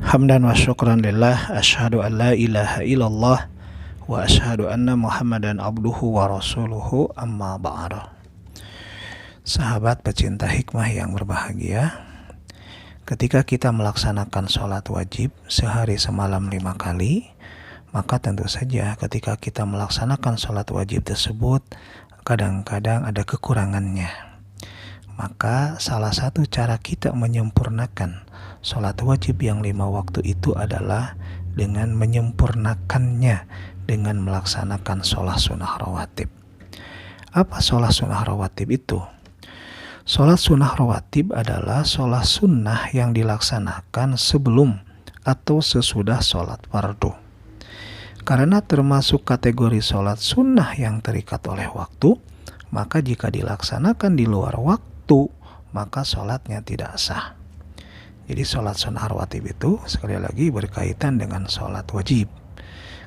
Hamdan wa syukran lillah, asyhadu an la ilaha illallah wa asyhadu anna Muhammadan abduhu wa rasuluhu, amma ba'du. Sahabat pecinta hikmah yang berbahagia, ketika kita melaksanakan sholat wajib sehari semalam 5 kali, maka tentu saja ketika kita melaksanakan sholat wajib tersebut kadang-kadang ada kekurangannya. Maka salah satu cara kita menyempurnakan sholat wajib yang 5 waktu itu adalah dengan menyempurnakannya dengan melaksanakan sholat sunnah rawatib. Apa sholat sunnah rawatib itu? Sholat sunnah rawatib adalah sholat sunnah yang dilaksanakan sebelum atau sesudah sholat fardu. Karena termasuk kategori sholat sunnah yang terikat oleh waktu, maka jika dilaksanakan di luar waktu, maka sholatnya tidak sah. Jadi sholat sunnah rawatib itu sekali lagi berkaitan dengan sholat wajib.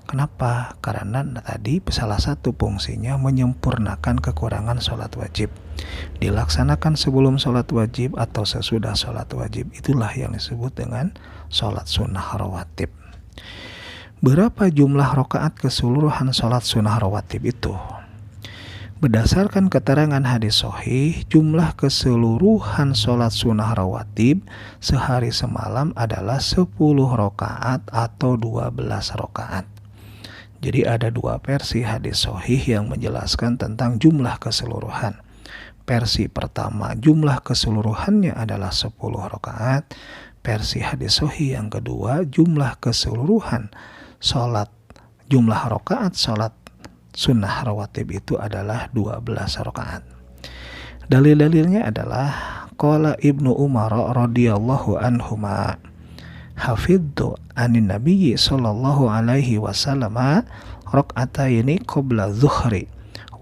Kenapa? Karena tadi salah satu fungsinya menyempurnakan kekurangan sholat wajib. Dilaksanakan sebelum sholat wajib atau sesudah sholat wajib, itulah yang disebut dengan sholat sunnah rawatib. Berapa jumlah rakaat keseluruhan sholat sunnah rawatib itu? Berdasarkan keterangan hadis sahih, jumlah keseluruhan sholat sunnah rawatib sehari semalam adalah 10 rakaat atau 12 rakaat. Jadi ada dua versi hadis sahih yang menjelaskan tentang jumlah keseluruhan. Versi pertama, jumlah keseluruhannya adalah 10 rakaat. Versi hadis sahih yang kedua, jumlah keseluruhan jumlah rakaat sholat sunnah rawatib itu adalah 12 rakaat. Dalil-dalilnya adalah qala Ibnu Umar radhiyallahu anhuma hafidtu anin nabiyyi sallallahu alaihi wasallam rak'ataini qabla zuhri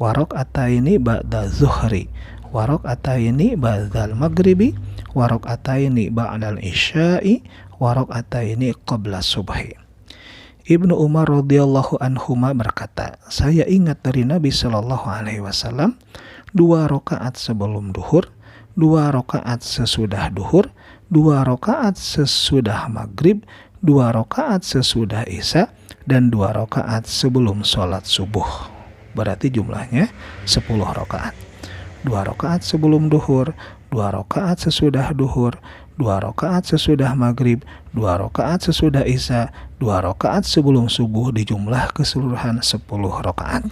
wa rak'ataini ba'da zuhri wa rak'ataini ba'dal maghribi wa rak'ataini ba'dal isya'i wa rak'ataini qabla subhi. Ibnu Umar radhiyallahu anhuma berkata, saya ingat dari Nabi sallallahu alaihi wasallam 2 rakaat sebelum duhur, 2 rakaat sesudah duhur, 2 rakaat sesudah maghrib, 2 rakaat sesudah isya, dan 2 rakaat sebelum sholat subuh. Berarti jumlahnya 10 rakaat. 2 rakaat sebelum duhur, 2 rakaat sesudah duhur, 2 rakaat sesudah maghrib, 2 rakaat sesudah isya, 2 rakaat sebelum subuh, dijumlah keseluruhan 10 rakaat.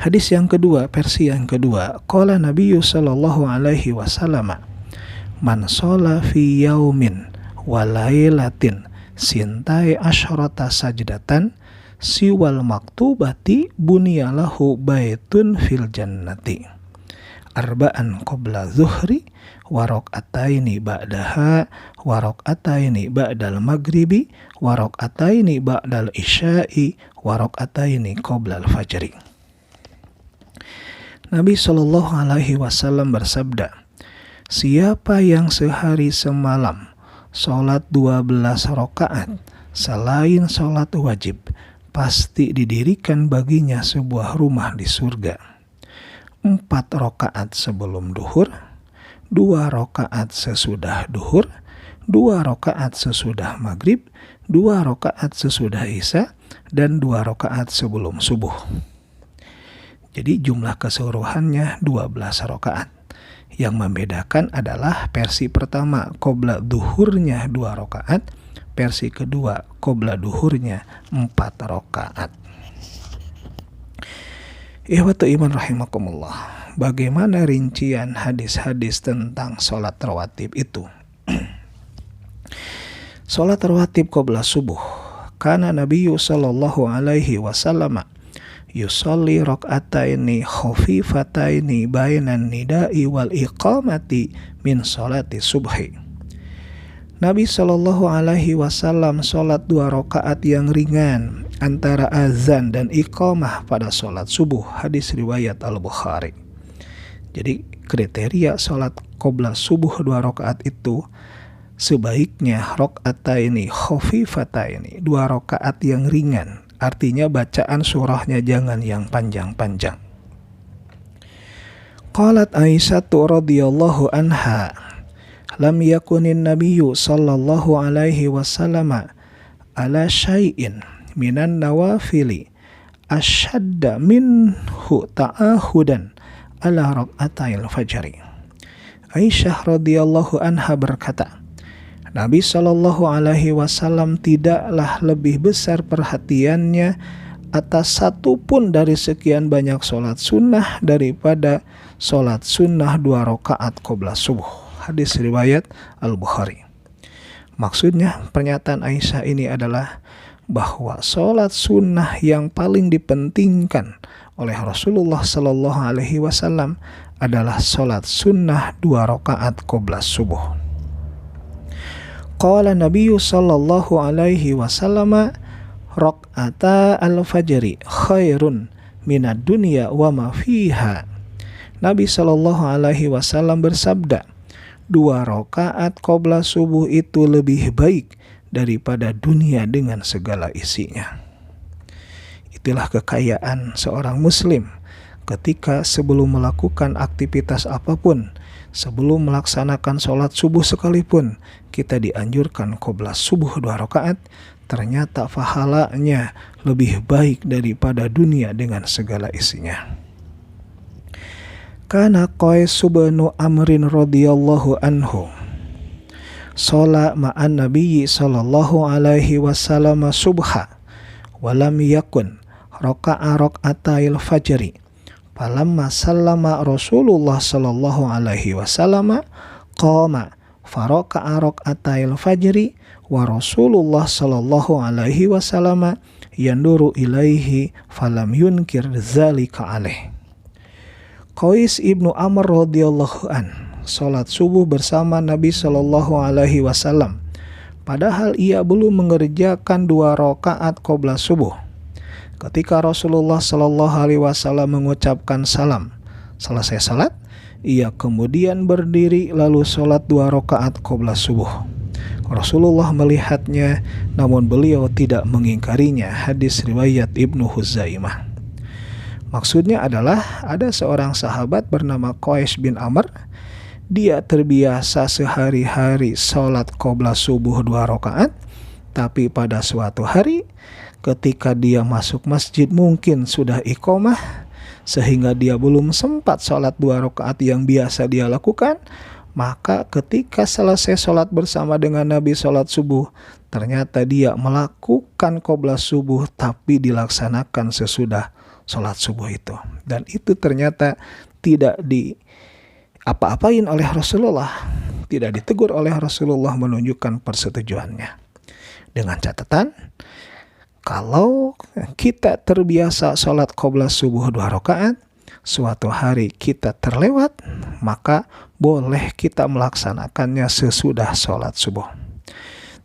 Hadis yang kedua, versi yang kedua, qala Nabiyyu sallallahu alaihi wasallam, man sholla fi yaumin wa lailatin sintai asyrata sajdatan siwal maktubati bunyalahu baitun fil jannati arba'an qabla zuhri wa rak'ataini ba'daha wa rak'ataini ba'dal maghribi wa rak'ataini ba'dal isya'i wa rak'ataini qabla al-fajri. Nabi sallallahu alaihi wasallam bersabda, siapa yang sehari semalam sholat 12 rakaat selain sholat wajib, pasti didirikan baginya sebuah rumah di surga. 4 rakaat sebelum duhur, 2 rakaat sesudah duhur, 2 rakaat sesudah maghrib, 2 rakaat sesudah isya, dan 2 rakaat sebelum subuh. Jadi jumlah keseluruhannya 12 rakaat. Yang membedakan adalah versi pertama qobla duhurnya 2 rakaat, versi kedua qobla duhurnya 4 rakaat. Ikhwatu iman rahimakumullah, bagaimana rincian hadis-hadis tentang sholat rawatib itu? Sholat rawatib qobla subuh, kana Nabiyyu sallallahu alaihi wasallam yusolli rak'ataini khafifataini bainan nida'i wal iqamati min sholati subhi. Nabi sallallahu alaihi wasallam sholat 2 rakaat yang ringan antara azan dan iqamah pada sholat subuh. Hadis riwayat Al-Bukhari. Jadi kriteria sholat qobla subuh 2 rakaat itu sebaiknya rak'ataini khafifataini, 2 rakaat yang ringan. Artinya bacaan surahnya jangan yang panjang-panjang. Qalat Aisyah radhiyallahu anha, lam yakunin nabiyyu sallallahu alaihi wasallam ala syai'in minan nawafili asyadda minhu ta'ahudan ala rak'atayil fajri. Aisyah radhiyallahu anha berkata, Nabi sallallahu alaihi wasallam tidaklah lebih besar perhatiannya atas satu pun dari sekian banyak sholat sunnah daripada sholat sunnah 2 rakaat qabla subuh. Hadis riwayat Al-Bukhari. Maksudnya pernyataan Aisyah ini adalah bahwa sholat sunnah yang paling dipentingkan oleh Rasulullah Sallallahu Alaihi Wasallam adalah sholat sunnah 2 rakaat qabla subuh. Qala Nabi Sallallahu Alaihi Wasallam rak'ata al-fajri khairun minad dunya wa ma fiha. Nabi Sallallahu Alaihi Wasallam bersabda, 2 rakaat qabla subuh itu lebih baik daripada dunia dengan segala isinya. Itulah kekayaan seorang muslim ketika sebelum melakukan aktivitas apapun, sebelum melaksanakan sholat subuh sekalipun, kita dianjurkan qabla subuh 2 rakaat, ternyata pahalanya lebih baik daripada dunia dengan segala isinya. Kana Qais bin Amrin radhiyallahu anhu sholat ma'an nabiyyi sallallahu alaihi wasallam subha walam yakun raka'a rak'atayil fajri falamma sallama Rasulullah sallallahu alaihi wasallam qama faraka'a rak'atayil fajri wa Rasulullah sallallahu alaihi wasallam yanduru ilaihi falam yunkir dzalika alaih. Qais ibnu Amr radhiyallahu an salat subuh bersama Nabi sallallahu alaihi wasallam, padahal ia belum mengerjakan 2 rakaat qabla subuh. Ketika Rasulullah sallallahu alaihi wasallam mengucapkan salam, selesai salat, ia kemudian berdiri lalu salat 2 rakaat qabla subuh. Rasulullah melihatnya, namun beliau tidak mengingkarinya. Hadis riwayat Ibnu Huzaimah. Maksudnya adalah ada seorang sahabat bernama Qais bin Amr. Dia terbiasa sehari-hari sholat qabla subuh 2 rakaat, tapi pada suatu hari ketika dia masuk masjid mungkin sudah iqamah, sehingga dia belum sempat sholat 2 rakaat yang biasa dia lakukan. Maka ketika selesai sholat bersama dengan Nabi sholat subuh, ternyata dia melakukan qabla subuh tapi dilaksanakan sesudah sholat subuh itu. Dan itu ternyata tidak apa-apain oleh Rasulullah, tidak ditegur oleh Rasulullah, menunjukkan persetujuannya. Dengan catatan, kalau kita terbiasa sholat qabla subuh 2 rakaat, suatu hari kita terlewat, maka boleh kita melaksanakannya sesudah sholat subuh.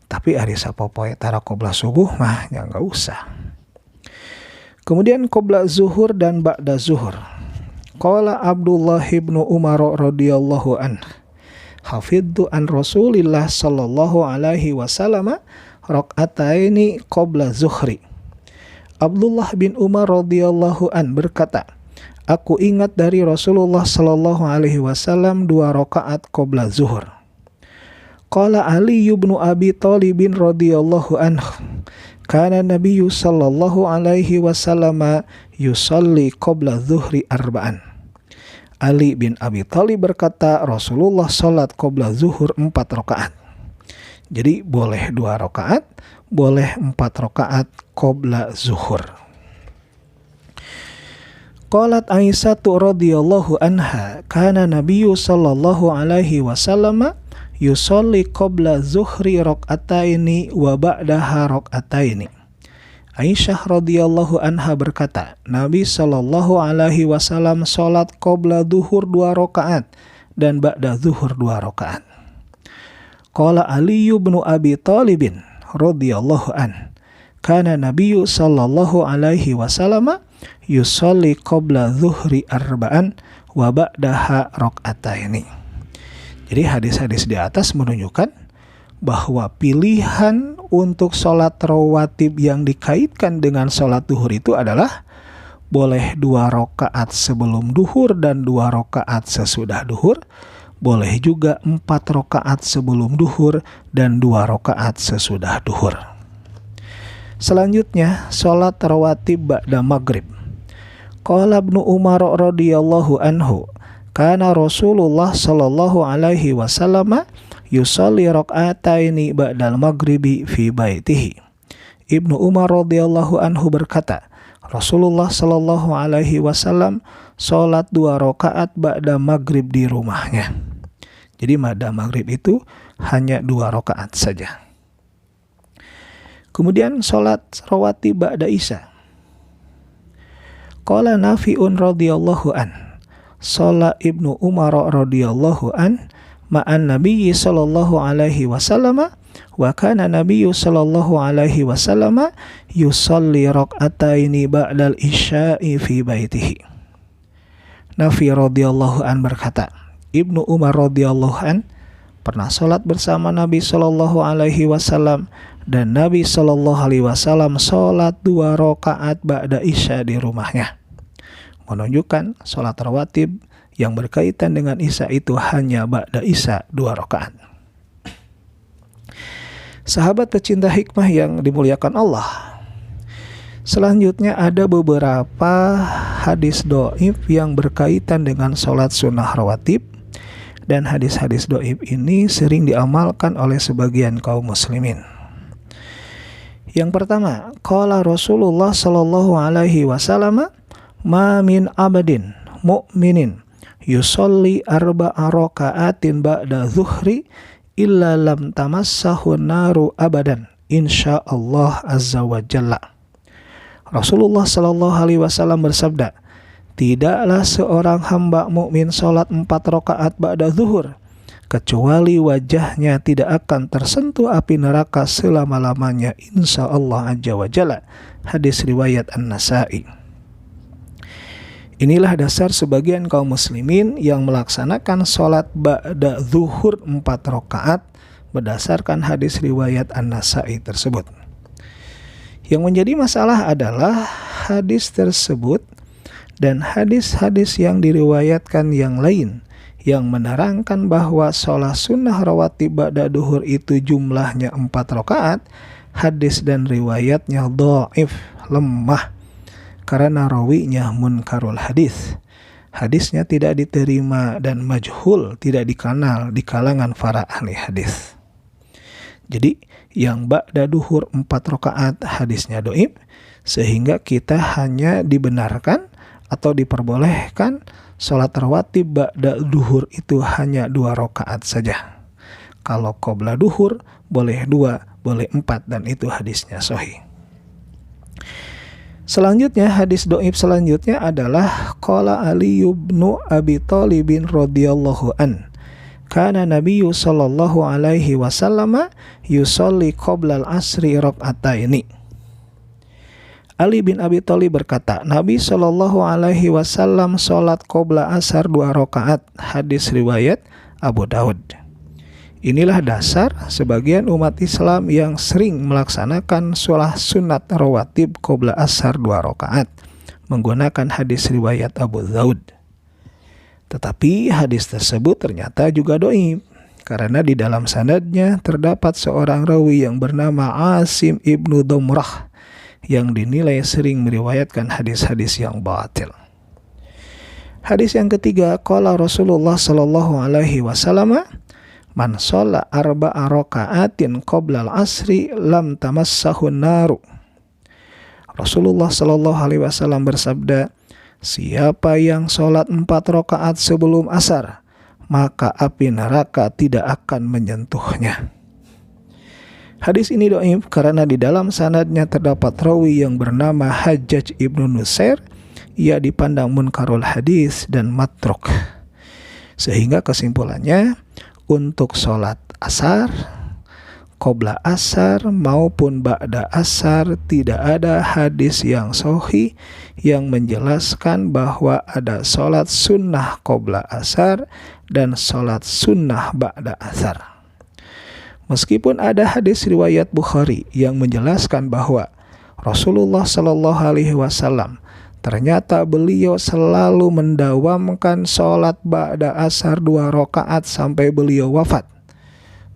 Tapi hari sapopoe tara qabla subuh mah ya nggak usah. Kemudian qabla zuhur dan ba'da zuhur. Qala Abdullah bin Umar radhiyallahu anhu, hafidtu an Rasulillah sallallahu alaihi wasallam rak'ataini qabla zuhri. Abdullah bin Umar radhiyallahu an berkata, aku ingat dari Rasulullah sallallahu alaihi wasallam 2 rakaat qabla zuhur. Qala Ali bin Abi Thalib radhiyallahu anhu, kana Nabiyyu sallallahu alaihi wasallam yusalli qabla zuhri arba'an. Ali bin Abi Thalib berkata, Rasulullah salat qabla zuhur 4 rakaat. Jadi boleh 2 rakaat, boleh 4 rakaat qabla zuhur. Qalat Aisyah radhiyallahu anha, kana Nabiyyu sallallahu alaihi wasallam yusalli qabla zuhri rak'ataini wa ba'daha rak'ataini. Aisyah radhiyallahu anha berkata, Nabi sallallahu alaihi wasallam salat qabla zuhur 2 rakaat dan ba'da zuhur 2 rakaat. Qala Ali bin Abi Thalib radhiyallahu an, kana Nabiyyu sallallahu alaihi wasallam yusalli qabla zuhri arba'an wa ba'daha rak'ataini. Jadi hadis-hadis di atas menunjukkan bahwa pilihan untuk sholat rawatib yang dikaitkan dengan sholat duhur itu adalah boleh 2 rakaat sebelum duhur dan 2 rakaat sesudah duhur, boleh juga 4 rakaat sebelum duhur dan 2 rakaat sesudah duhur. Selanjutnya, sholat rawatib ba'da maghrib. Qala Ibnu Umar radhiyallahu anhu, kana Rasulullah sallallahu alaihi wasallam yusalli raka'ataini ba'dal maghribi fi baitihi. Ibnu Umar radhiyallahu anhu berkata, Rasulullah sallallahu alaihi wasallam salat 2 rakaat ba'da maghrib di rumahnya. Jadi ba'da maghrib itu hanya 2 rakaat saja. Kemudian salat rawatib ba'da isya. Qala Nafi'un radhiyallahu an, shalla Ibnu Umar radhiyallahu an ma'an Nabi sallallahu alaihi wasallam wa kana Nabi sallallahu alaihi wasallam yusalli rak'ataini ba'dal isya'i fi baitihi. Nafi radhiyallahu an berkata, Ibnu Umar radhiyallahu an pernah salat bersama Nabi sallallahu alaihi wasallam dan Nabi sallallahu alaihi wasallam salat 2 rakaat ba'da isya di rumahnya. Menunjukkan salat rawatib yang berkaitan dengan isya itu hanya ba'da isya 2 rakaat. Sahabat pecinta hikmah yang dimuliakan Allah, selanjutnya ada beberapa hadis dhaif yang berkaitan dengan salat sunnah rawatib, dan hadis-hadis dhaif ini sering diamalkan oleh sebagian kaum muslimin. Yang pertama, qala Rasulullah sallallahu alaihi wasallam, ma min abadin mu'minin yusalli 4 raka'atin ba'da zuhri illa lam tamassahu naru abadan insyaallah azza wa jalla. Rasulullah sallallahu alaihi wasallam bersabda, tidaklah seorang hamba mukmin salat 4 rakaat ba'da zuhur kecuali wajahnya tidak akan tersentuh api neraka selama-lamanya insyaallah azza wa jalla. Hadis riwayat An-Nasa'i. Inilah dasar sebagian kaum muslimin yang melaksanakan sholat ba'da zuhur 4 rakaat berdasarkan hadis riwayat An-Nasa'i tersebut. Yang menjadi masalah adalah hadis tersebut dan hadis-hadis yang diriwayatkan yang lain yang menerangkan bahwa sholat sunnah rawatib ba'da duhur itu jumlahnya 4 rakaat. Hadis dan riwayatnya dhaif, lemah, karena rawinya munkarul hadis. Hadisnya tidak diterima dan majhul, tidak dikenal di kalangan para ahli hadis. Jadi yang ba'da duhur 4 rakaat hadisnya dhaif, sehingga kita hanya dibenarkan atau diperbolehkan salat rawatib ba'da duhur itu hanya 2 rakaat saja. Kalau qabla duhur boleh 2, boleh 4, dan itu hadisnya sahih. Selanjutnya, hadis dhaif selanjutnya adalah qala Ali bin Abi Thalib radhiyallahu an, kana Nabiyyu sallallahu alaihi wasallam yusalli qabla al-asri rak'ataini. Ali bin Abi Thalib berkata, Nabi sallallahu alaihi wasallam salat qabla asar 2 rakaat. Hadis riwayat Abu Daud. Inilah dasar sebagian umat Islam yang sering melaksanakan sholat sunat rawatib qabla asar 2 rakaat menggunakan hadis riwayat Abu Daud. Tetapi hadis tersebut ternyata juga dhaif karena di dalam sanadnya terdapat seorang rawi yang bernama Asim ibnu Dumrah yang dinilai sering meriwayatkan hadis-hadis yang batil. Hadis yang ketiga, qala Rasulullah sallallahu alaihi wasallam, man shalla 4 raka'atin qabla al-asri lam tamassahu naru. Rasulullah sallallahu alaihi wasallam bersabda, siapa yang salat 4 rakaat sebelum asar, maka api neraka tidak akan menyentuhnya. Hadis ini dhaif karena di dalam sanadnya terdapat rawi yang bernama Hajjaj ibnu Nusair. Ia dipandang munkarul hadis dan matruk. Sehingga kesimpulannya, untuk sholat asar, qabla asar maupun ba'da asar tidak ada hadis yang sahih yang menjelaskan bahwa ada sholat sunnah qabla asar dan sholat sunnah ba'da asar. Meskipun ada hadis riwayat Bukhari yang menjelaskan bahwa Rasulullah Shallallahu Alaihi Wasallam Ternyata beliau selalu mendawamkan sholat ba'da asar 2 rakaat sampai beliau wafat.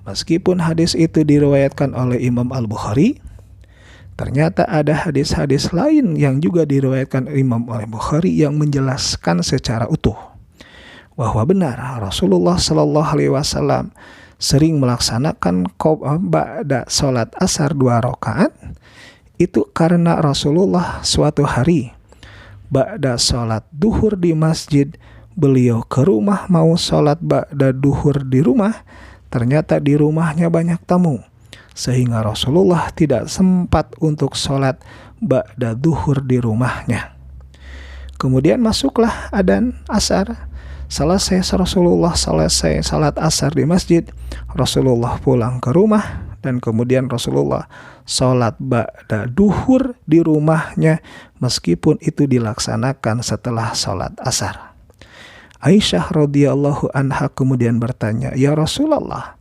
Meskipun hadis itu diriwayatkan oleh Imam Al-Bukhari, ternyata ada hadis-hadis lain yang juga diriwayatkan Imam Al-Bukhari yang menjelaskan secara utuh bahwa benar Rasulullah Shallallahu Alaihi Wasallam sering melaksanakan ba'da sholat asar 2 rakaat. Itu karena Rasulullah suatu hari ba'da sholat duhur di masjid, beliau ke rumah mau sholat ba'da duhur di rumah. Ternyata di rumahnya banyak tamu, sehingga Rasulullah tidak sempat untuk sholat ba'da duhur di rumahnya. Kemudian masuklah adzan asar. Selesai Rasulullah selesai salat asar di masjid, Rasulullah pulang ke rumah, dan kemudian Rasulullah sholat ba'da duhur di rumahnya, meskipun itu dilaksanakan setelah sholat asar. Aisyah radhiyallahu anha kemudian bertanya, "Ya Rasulullah,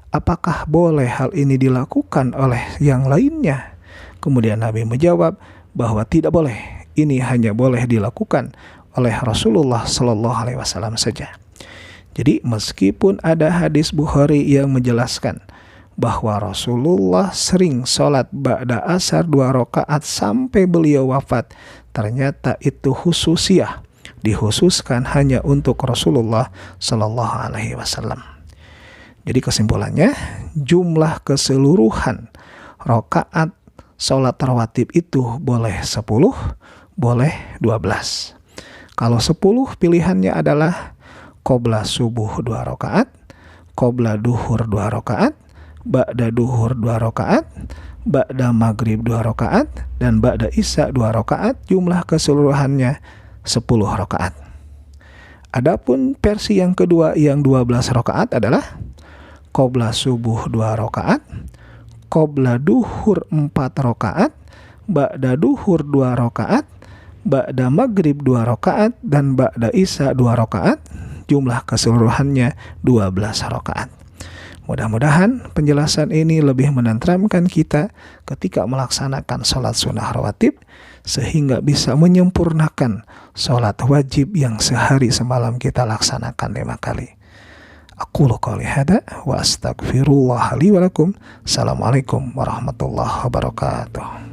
apakah boleh hal ini dilakukan oleh yang lainnya?" Kemudian Nabi menjawab bahwa tidak boleh. Ini hanya boleh dilakukan oleh Rasulullah Sallallahu Alaihi Wasallam saja. Jadi meskipun ada hadis Bukhari yang menjelaskan bahwa Rasulullah sering sholat ba'da asar 2 rakaat sampai beliau wafat, ternyata itu khususiyah, dikhususkan hanya untuk Rasulullah Sallallahu Alaihi Wasallam. Jadi kesimpulannya, jumlah keseluruhan rakaat sholat rawatib itu boleh 10, boleh 12. Kalau 10 pilihannya adalah qobla subuh 2 rakaat, qobla duhur 2 rakaat, ba'da duhur 2 rakaat, ba'da maghrib 2 rakaat, dan ba'da isya 2 rakaat, jumlah keseluruhannya 10 rakaat. Adapun versi yang kedua yang 12 rakaat adalah qobla subuh 2 rakaat, qobla duhur 4 rakaat, ba'da duhur 2 rakaat, ba'da maghrib 2 rakaat, dan ba'da isya 2 rakaat, jumlah keseluruhannya 12 rakaat. Mudah-mudahan penjelasan ini lebih menenteramkan kita ketika melaksanakan sholat sunnah rawatib, sehingga bisa menyempurnakan sholat wajib yang sehari semalam kita laksanakan 5 kali. Aqulu qouli hadza wa astaghfirullah li wa lakum. Assalamualaikum warahmatullahi wabarakatuh.